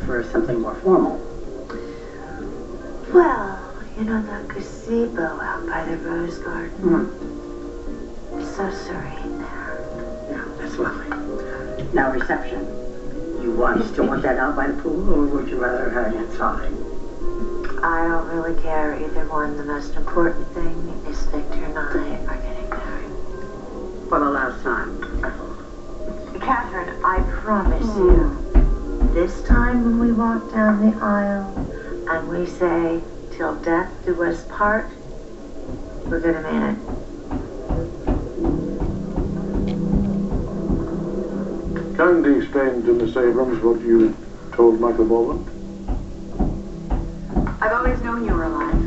for something more formal. Well, you know that gazebo out by the rose garden? It's so serene there. Yeah, that's lovely. Now, reception. You still want that out by the pool, or would you rather have it inside? I don't really care either one. The most important thing is Victor and I are getting married. For the last time. Catherine, I promise you, this time when we walk down the aisle and we say, "Till death do us part," we're gonna mean it. Kindly explain to Miss Abrams what you told Michael Baldwin. I've always known you were alive.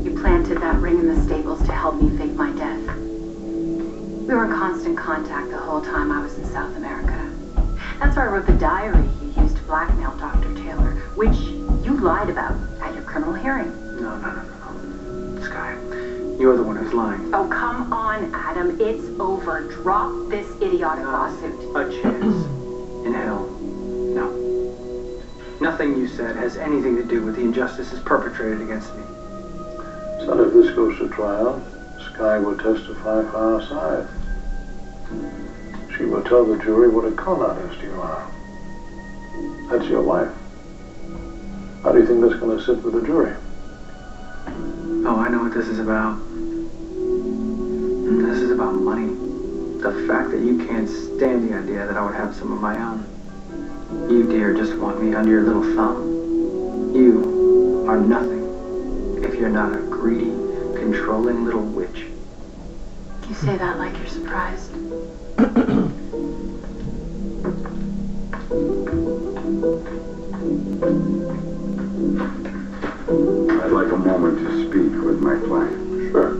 You planted that ring in the stables to help me fake my death. We were in constant contact the whole time I was in South America. That's where I wrote the diary you used to blackmail Dr. Taylor, which you lied about at your criminal hearing. No. Sky, you're the one who's lying. Oh, come on, Adam. It's over. Drop this idiotic lawsuit. A chance in hell. No. Nothing you said has anything to do with the injustices perpetrated against me. Son, if this goes to trial, Sky will testify for our side. She will tell the jury what a con artist you are. That's your wife. How do you think that's going to sit with the jury? Oh, I know what this is about. This is about money. The fact that you can't stand the idea that I would have some of my own. You, dear, just want me under your little thumb. You are nothing if you're not a greedy, controlling little witch. You say that like you're surprised. I'd like a moment to speak with my client. Sure.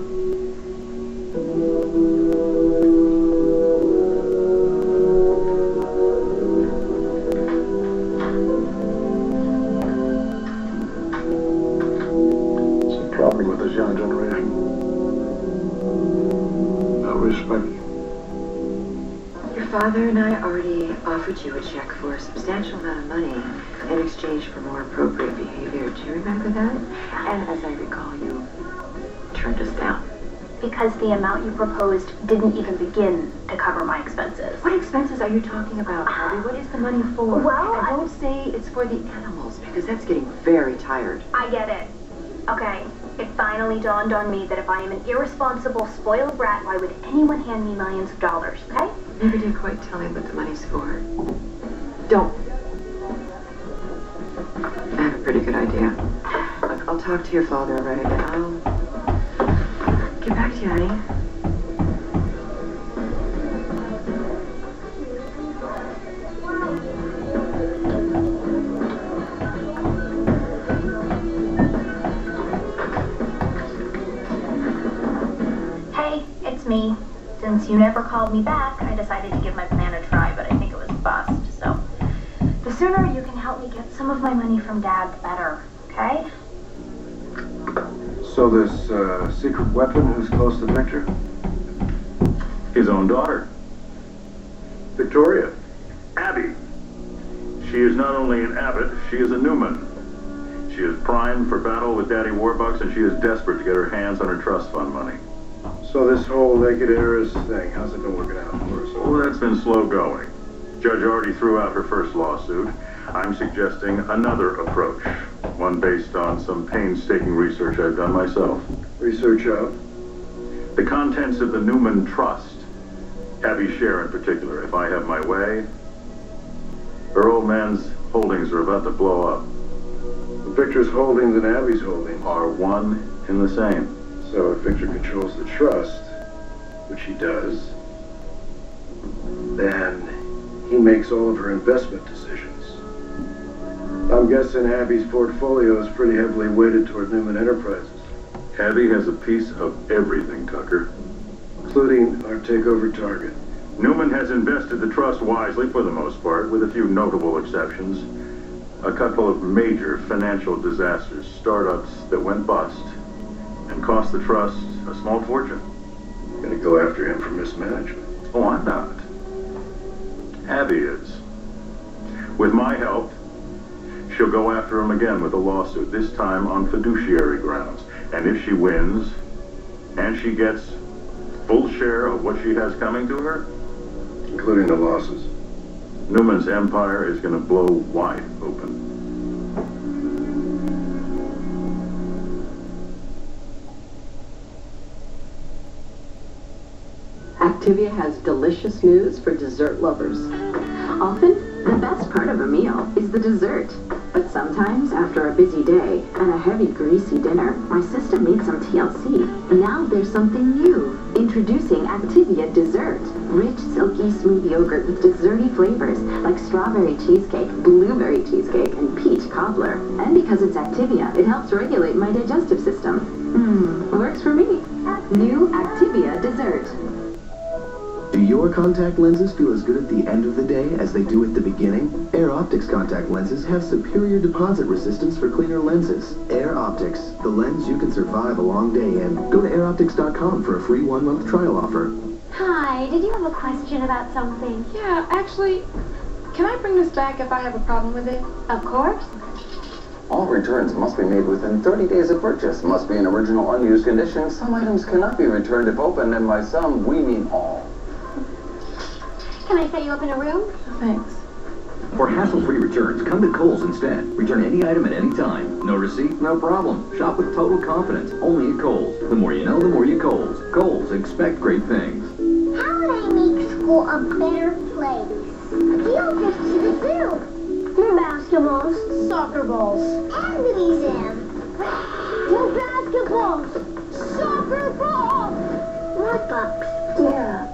It's a problem with this young generation. No respect. Your father and I already offered you a check for a substantial amount of money in exchange for more appropriate behavior. Do you remember that? And as I recall, you turned us down. Because the amount you proposed didn't even begin to cover my expenses. What expenses are you talking about, Harvey? What is the money for? Well, and don't say it's for the animals, because that's getting very tired. I get it. Okay, it finally dawned on me that if I am an irresponsible, spoiled brat, why would anyone hand me millions of dollars, okay? Never did quite tell me what the money's for. Don't. I have a pretty good idea. Look, I'll talk to your father, all right? I'll get back to you, honey. Hey, it's me. Since you never called me back, I decided to give my plan a try, but I think it was a bust, so the sooner you can help me get some of my money from Dad, the better, okay? So this secret weapon who's close to Victor? His own daughter, Victoria. Abby. She is not only an Abbott, she is a Newman. She is primed for battle with Daddy Warbucks, and she is desperate to get her hands on her trust fund money. So this whole naked heiress thing, how's it been working out for us? Well, that's been slow going. Judge already threw out her first lawsuit. I'm suggesting another approach, one based on some painstaking research I've done myself. Research of? The contents of the Newman Trust, Abby's share in particular. If I have my way, her old man's holdings are about to blow up. Victor's holdings and Abby's holdings Are one and the same. So if Victor controls the trust, which he does, then he makes all of her investment decisions. I'm guessing Abby's portfolio is pretty heavily weighted toward Newman Enterprises. Abby has a piece of everything, Tucker. Including our takeover target. Newman has invested the trust wisely for the most part, with a few notable exceptions. A couple of major financial disasters, startups that went bust, and cost the trust a small fortune. Gonna go after him for mismanagement. Oh, I'm not. Abby is. With my help, She'll go after him again with a lawsuit, this time on fiduciary grounds. And if she wins, and she gets full share of what she has coming to her, Including the losses. Newman's empire is going to blow wide open. Activia has delicious news for dessert lovers. Often, the best part of a meal is the dessert. But sometimes, after a busy day and a heavy, greasy dinner, my system needs some TLC. Now there's something new. Introducing Activia Dessert. Rich, silky, smooth yogurt with desserty flavors like strawberry cheesecake, blueberry cheesecake, and peach cobbler. And because it's Activia, it helps regulate my digestive system. Works for me. New Activia Dessert. Do your contact lenses feel as good at the end of the day as they do at the beginning? Air Optics contact lenses have superior deposit resistance for cleaner lenses. Air Optics, the lens you can survive a long day in. Go to airoptics.com for a free 1-month trial offer. Hi, did you have a question about something? Yeah, actually, can I bring this back if I have a problem with it? Of course. All returns must be made within 30 days of purchase. Must be in original unused condition. Some items cannot be returned if open, and by some, we mean all. Can I set you up in a room? Thanks. For hassle-free returns, come to Kohl's instead. Return any item at any time. No receipt, no problem. Shop with total confidence. Only at Kohl's. The more you know, the more you Kohl's. Kohl's, expect great things. How would I make school a better place? Field trips to the zoo. Basketballs. Soccer balls. And the museum. More basketballs. Soccer balls. More books. Yeah.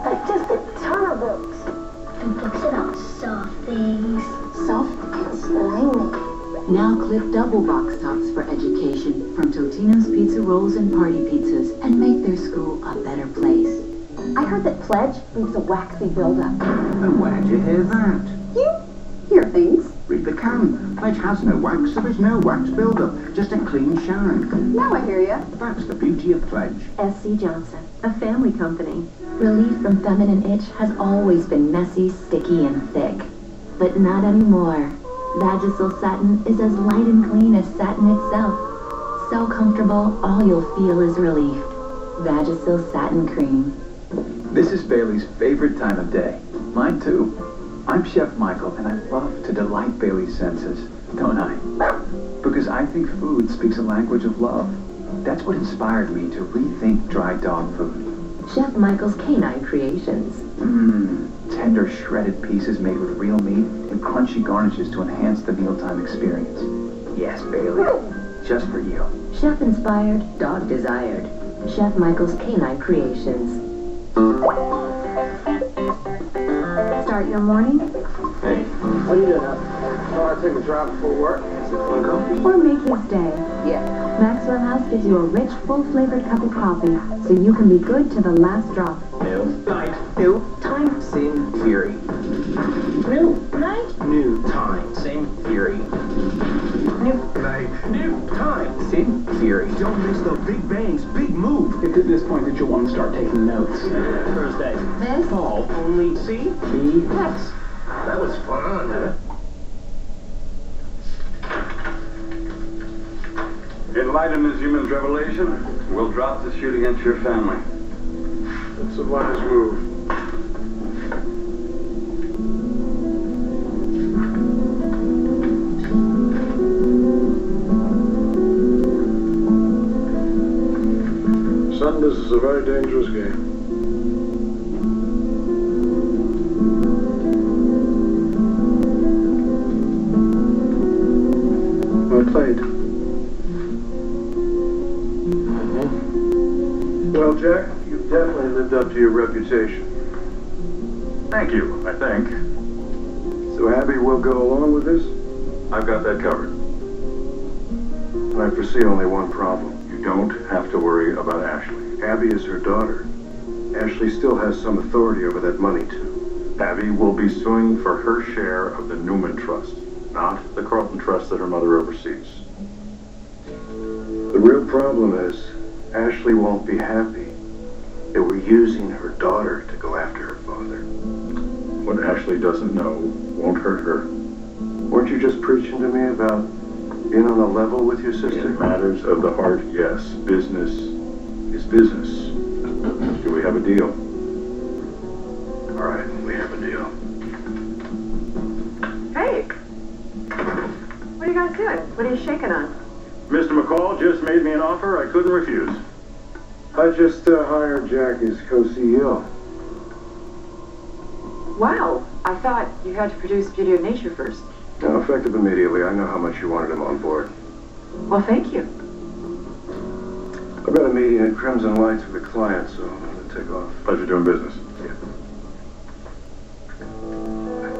Like just a ton of books. And books about soft things. Soft and slimy. Now clip double box tops for education from Totino's Pizza Rolls and Party Pizzas and make their school a better place. I heard that Pledge leaves a waxy buildup. And where'd you hear that? You hear things. Read the can. Pledge has no wax, there is no wax build-up, just a clean shine. Now I hear ya. That's the beauty of Pledge. S.C. Johnson, a family company. Relief from feminine itch has always been messy, sticky, and thick. But not anymore. Vagisil satin is as light and clean as satin itself. So comfortable, all you'll feel is relief. Vagisil Satin Cream. This is Bailey's favorite time of day. Mine too. I'm Chef Michael, and I love to delight Bailey's senses, don't I? Because I think food speaks a language of love. That's what inspired me to rethink dry dog food. Chef Michael's Canine Creations. Tender shredded pieces made with real meat and crunchy garnishes to enhance the mealtime experience. Yes, Bailey, just for you. Chef inspired, dog desired. Chef Michael's Canine Creations. Start your morning. Hey, what are you doing up? Thought I'd take a drive before work. Is it fun coffee? Or make his day. Yeah. Maxwell House gives you a rich, full-flavored cup of coffee, so you can be good to the last drop. New night, new time, same theory. New night, new time, same theory. New night, new time, same theory. Don't miss the big bangs, big move. It's at this point that you'll want to start taking notes. Thursday. This? Fall, only C, B, X. That was fun, huh? In light of Ms. Human's revelation, we'll drop the suit against your family. It's a wise move. Son, this is a very dangerous game. I played. Well, Jack, you've definitely lived up to your reputation. Thank you, I think. So Abby will go along with this? I've got that covered. I foresee only one problem. You don't have to worry about Ashley. Abby is her daughter. Ashley still has some authority over that money, too. Abby will be suing for her share of the Newman Trust, not the Carlton Trust that her mother oversees. The real problem is, Ashley won't be happy that we're using her daughter to go after her father. What Ashley doesn't know won't hurt her. Weren't you just preaching to me about being on the level with your sister? In matters of the heart, yes. Business is business. Do we have a deal? All right, we have a deal. Hey! What are you guys doing? What are you shaking on? Mr. McCall just made me an offer I couldn't refuse. I just hired Jack as co-CEO. Wow! I thought you had to produce Beauty of Nature first. No, effective immediately. I know how much you wanted him on board. Well, thank you. I've got a meeting at Crimson Lights with a client, so I'm going to take off. Pleasure doing business. Yeah.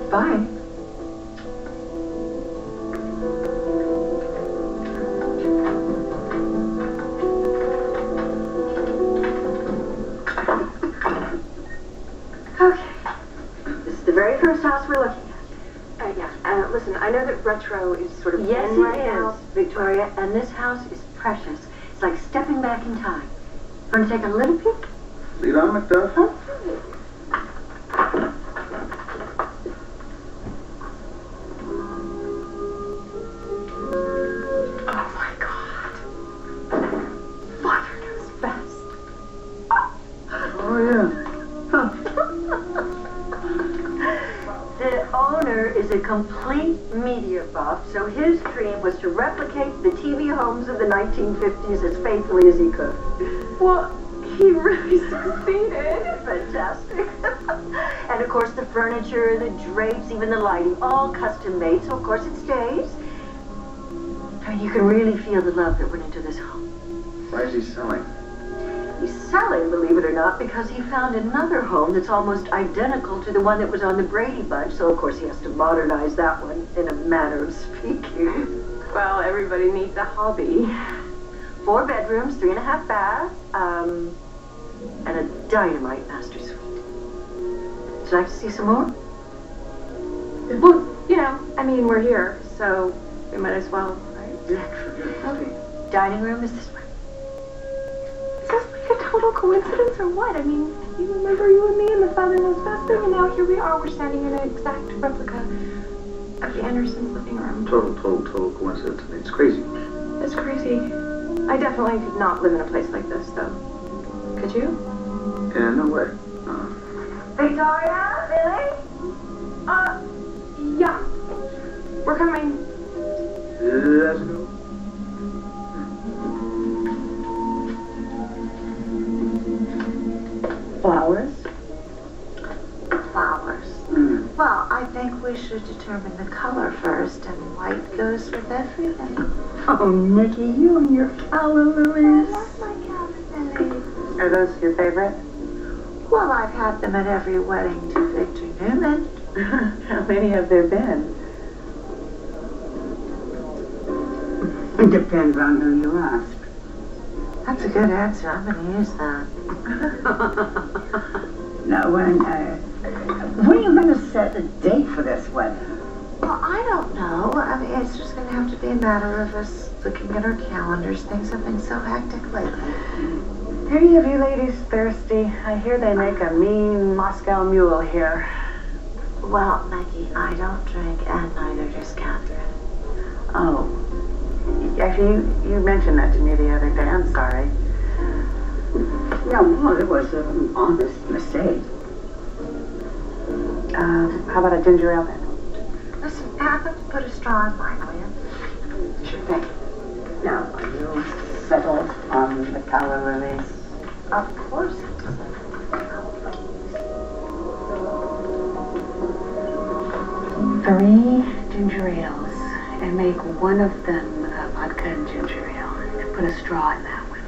Bye. Okay. This is the very first house we're looking at. Listen, I know that retro is sort of Yes, in it right is, now. Victoria, and this house is precious. It's like stepping back in time. Want to take a little peek? Lead on, Macduff. Oh my God. Father knows best. Oh, yeah. The owner is a complete media buff, so his dream was to replicate the TV homes of the 1950s as faithfully as he could. Well, he really succeeded. Fantastic. And of course the furniture, the drapes, even the lighting, all custom made, so of course it stays. I mean, you can really feel the love that went into this home. Why is he selling? He's selling, believe it or not, because he found another home that's almost identical to the one that was on the Brady Bunch, so of course he has to modernize that one, in a manner of speaking. Well, everybody needs a hobby. 4 bedrooms, 3.5 baths, and a dynamite master suite. Would you like to see some more? Well, you know, I mean, we're here, so we might as well, right? Okay. Dining room is this way. Is this like a total coincidence or what? I mean, you remember you and me in the Father Knows Best thing, and now here we are, we're standing in an exact replica of the Andersons' living room. Total coincidence. It's crazy. It's crazy. I definitely could not live in a place like this, though. Could you? Yeah, no way. Victoria, Lily? Yeah. We're coming. Let's go. Flowers? Flowers. Well, I think we should determine the color first, and white goes with everything. Oh, Nikki, you and your calla lilies. I love my calla lilies. Are those your favorite? Well, I've had them at every wedding to Victor Newman. How many have there been? It depends on who you ask. That's a good answer. I'm going to use that. Now, when are you going to set a date for this wedding? Well, I don't know. I mean, it's just going to have to be a matter of us looking at our calendars. Things have been so hectic lately. Any of you ladies thirsty? I hear they make a mean Moscow mule here. Well, Meggie, I don't drink, and neither does Catherine. Oh. Actually, you mentioned that to me the other day. I'm sorry. No, well, it was an honest mistake. How about a ginger ale then? Listen, happen to put a straw in mine, will you? Sure thing. Now, are you settled on the calla lilies? Of course. 3 ginger ales, and make one of them a vodka and ginger ale, and put a straw in that one.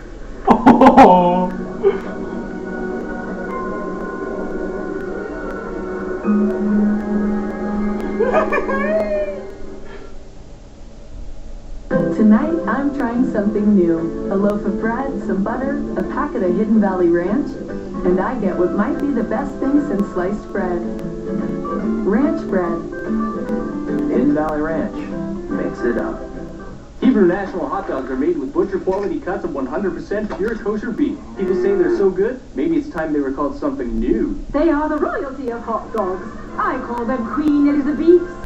Tonight, I'm trying something new. A loaf of bread, some butter, a packet of Hidden Valley Ranch, and I get what might be the best thing since sliced bread. Ranch bread. Hidden Valley Ranch. Mix it up. Hebrew National hot dogs are made with butcher quality cuts of 100% pure kosher beef. People say they're so good, maybe it's time they were called something new. They are the royalty of hot dogs. I call them Queen Elizabeths.